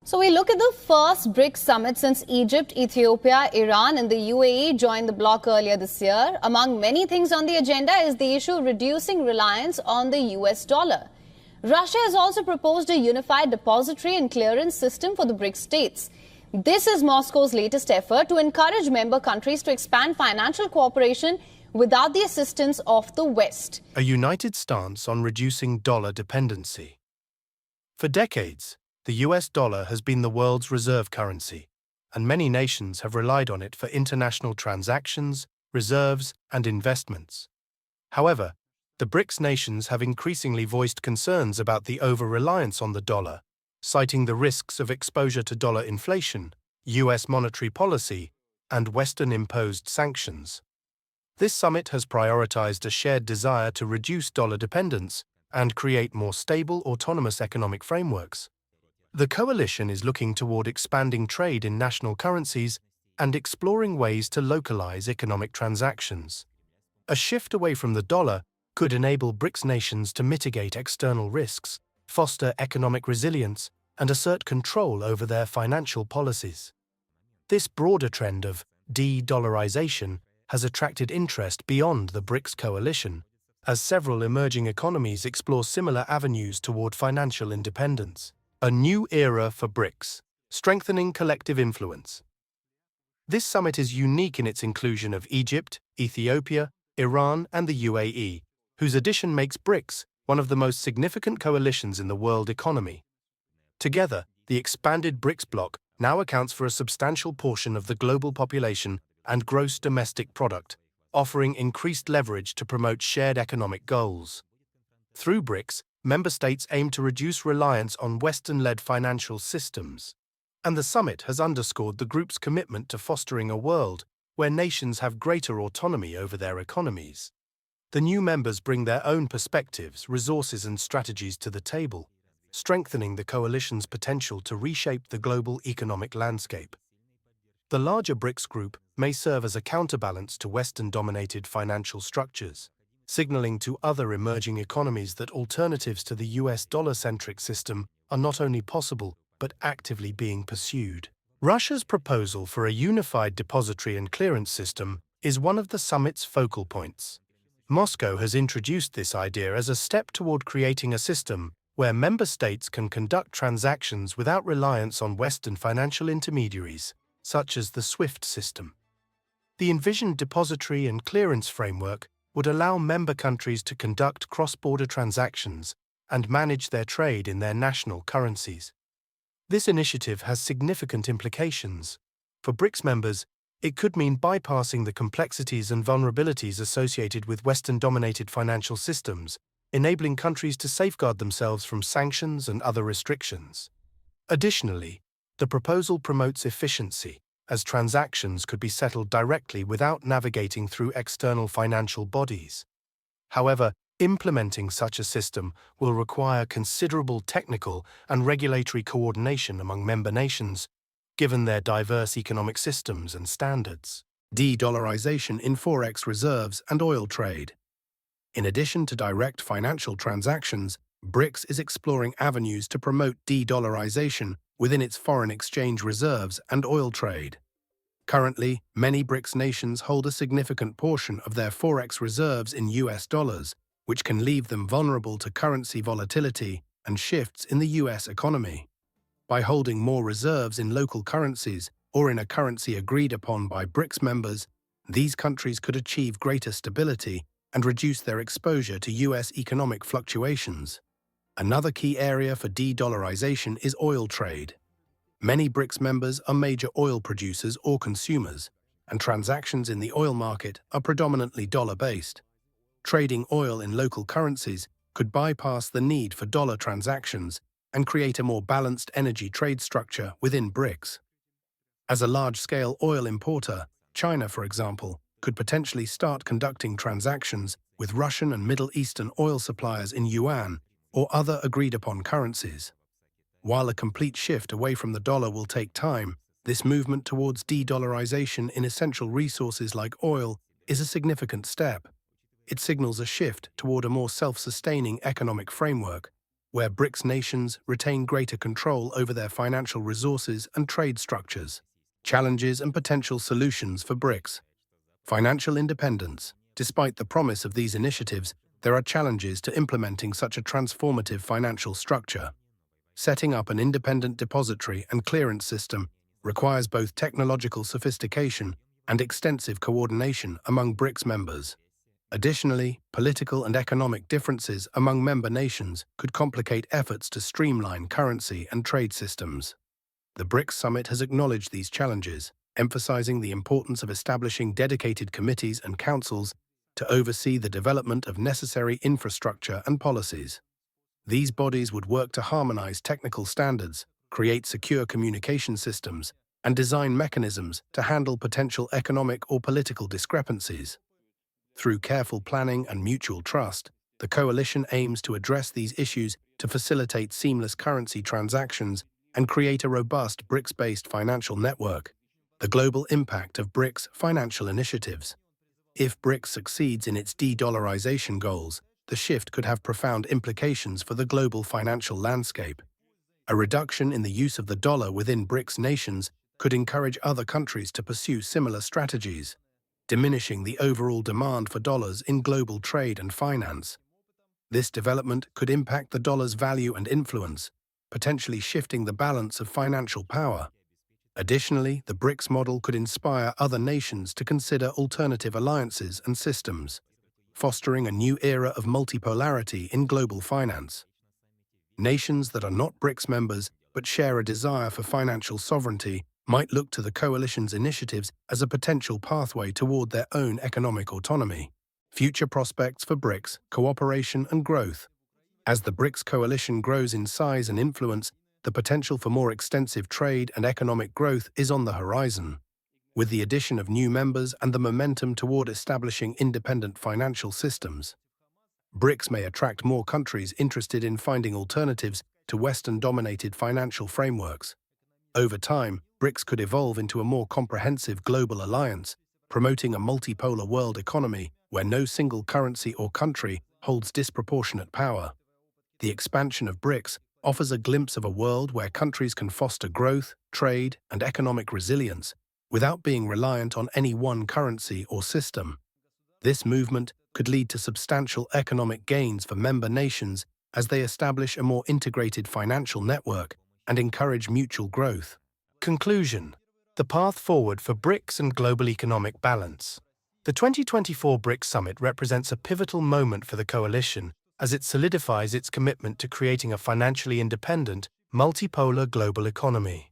So we look at the first BRICS summit since Egypt, Ethiopia, Iran and the UAE joined the bloc earlier this year. Among many things on the agenda is the issue of reducing reliance on the US dollar. Russia has also proposed a unified depository and clearance system for the BRICS states. This is Moscow's latest effort to encourage member countries to expand financial cooperation without the assistance of the West. A united stance on reducing dollar dependency. For decades, the US dollar has been the world's reserve currency, and many nations have relied on it for international transactions, reserves, and investments. However, the BRICS nations have increasingly voiced concerns about the over-reliance on the dollar, citing the risks of exposure to dollar inflation, US monetary policy, and Western-imposed sanctions. This summit has prioritized a shared desire to reduce dollar dependence and create more stable, autonomous economic frameworks. The coalition is looking toward expanding trade in national currencies and exploring ways to localize economic transactions. A shift away from the dollar could enable BRICS nations to mitigate external risks, foster economic resilience, and assert control over their financial policies. This broader trend of de-dollarization has attracted interest beyond the BRICS coalition, as several emerging economies explore similar avenues toward financial independence. A new era for BRICS, strengthening collective influence. This summit is unique in its inclusion of Egypt, Ethiopia, Iran, and the UAE, whose addition makes BRICS one of the most significant coalitions in the world economy. Together, the expanded BRICS bloc now accounts for a substantial portion of the global population and gross domestic product, offering increased leverage to promote shared economic goals. Through BRICS, member states aim to reduce reliance on Western-led financial systems, and the summit has underscored the group's commitment to fostering a world where nations have greater autonomy over their economies. The new members bring their own perspectives, resources, and strategies to the table, strengthening the coalition's potential to reshape the global economic landscape. The larger BRICS group may serve as a counterbalance to Western-dominated financial structures, signaling to other emerging economies that alternatives to the US dollar-centric system are not only possible but actively being pursued. Russia's proposal for a unified depository and clearance system is one of the summit's focal points. Moscow has introduced this idea as a step toward creating a system where member states can conduct transactions without reliance on Western financial intermediaries, such as the SWIFT system. The envisioned depository and clearance framework would allow member countries to conduct cross-border transactions and manage their trade in their national currencies. This initiative has significant implications. For BRICS members, it could mean bypassing the complexities and vulnerabilities associated with Western-dominated financial systems, enabling countries to safeguard themselves from sanctions and other restrictions. Additionally, the proposal promotes efficiency, as transactions could be settled directly without navigating through external financial bodies. However, implementing such a system will require considerable technical and regulatory coordination among member nations, given their diverse economic systems and standards. De-dollarization in Forex reserves and oil trade. In addition to direct financial transactions, BRICS is exploring avenues to promote de-dollarization within its foreign exchange reserves and oil trade. Currently, many BRICS nations hold a significant portion of their Forex reserves in US dollars, which can leave them vulnerable to currency volatility and shifts in the US economy. By holding more reserves in local currencies or in a currency agreed upon by BRICS members, these countries could achieve greater stability and reduce their exposure to US economic fluctuations. Another key area for de-dollarization is oil trade. Many BRICS members are major oil producers or consumers, and transactions in the oil market are predominantly dollar-based. Trading oil in local currencies could bypass the need for dollar transactions and create a more balanced energy trade structure within BRICS. As a large-scale oil importer, China, for example, could potentially start conducting transactions with Russian and Middle Eastern oil suppliers in yuan or other agreed-upon currencies. While a complete shift away from the dollar will take time, this movement towards de-dollarization in essential resources like oil is a significant step. It signals a shift toward a more self-sustaining economic framework, where BRICS nations retain greater control over their financial resources and trade structures. Challenges and potential solutions for BRICS. Financial independence. Despite the promise of these initiatives, there are challenges to implementing such a transformative financial structure. Setting up an independent depository and clearance system requires both technological sophistication and extensive coordination among BRICS members. Additionally, political and economic differences among member nations could complicate efforts to streamline currency and trade systems. The BRICS summit has acknowledged these challenges, emphasizing the importance of establishing dedicated committees and councils to oversee the development of necessary infrastructure and policies. These bodies would work to harmonize technical standards, create secure communication systems, and design mechanisms to handle potential economic or political discrepancies. Through careful planning and mutual trust, the coalition aims to address these issues to facilitate seamless currency transactions and create a robust BRICS-based financial network. The global impact of BRICS financial initiatives. If BRICS succeeds in its de-dollarization goals, the shift could have profound implications for the global financial landscape. A reduction in the use of the dollar within BRICS nations could encourage other countries to pursue similar strategies, diminishing the overall demand for dollars in global trade and finance. This development could impact the dollar's value and influence, potentially shifting the balance of financial power. Additionally, the BRICS model could inspire other nations to consider alternative alliances and systems, fostering a new era of multipolarity in global finance. Nations that are not BRICS members but share a desire for financial sovereignty might look to the coalition's initiatives as a potential pathway toward their own economic autonomy. Future prospects for BRICS, cooperation and growth. As the BRICS coalition grows in size and influence, the potential for more extensive trade and economic growth is on the horizon. With the addition of new members and the momentum toward establishing independent financial systems, BRICS may attract more countries interested in finding alternatives to Western-dominated financial frameworks. Over time, BRICS could evolve into a more comprehensive global alliance, promoting a multipolar world economy where no single currency or country holds disproportionate power. The expansion of BRICS offers a glimpse of a world where countries can foster growth, trade, and economic resilience without being reliant on any one currency or system. This movement could lead to substantial economic gains for member nations as they establish a more integrated financial network and encourage mutual growth. Conclusion: the path forward for BRICS and global economic balance. The 2024 BRICS Summit represents a pivotal moment for the coalition as it solidifies its commitment to creating a financially independent, multipolar global economy.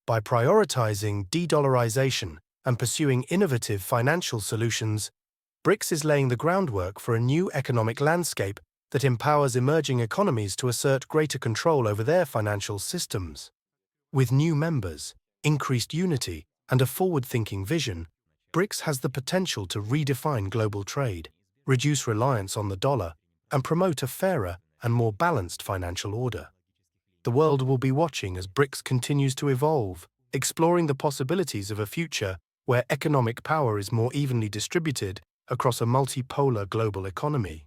By prioritizing de-dollarization and pursuing innovative financial solutions, BRICS is laying the groundwork for a new economic landscape that empowers emerging economies to assert greater control over their financial systems. With new members, increased unity, and a forward-thinking vision, BRICS has the potential to redefine global trade, reduce reliance on the dollar, and promote a fairer and more balanced financial order. The world will be watching as BRICS continues to evolve, exploring the possibilities of a future where economic power is more evenly distributed across a multipolar global economy.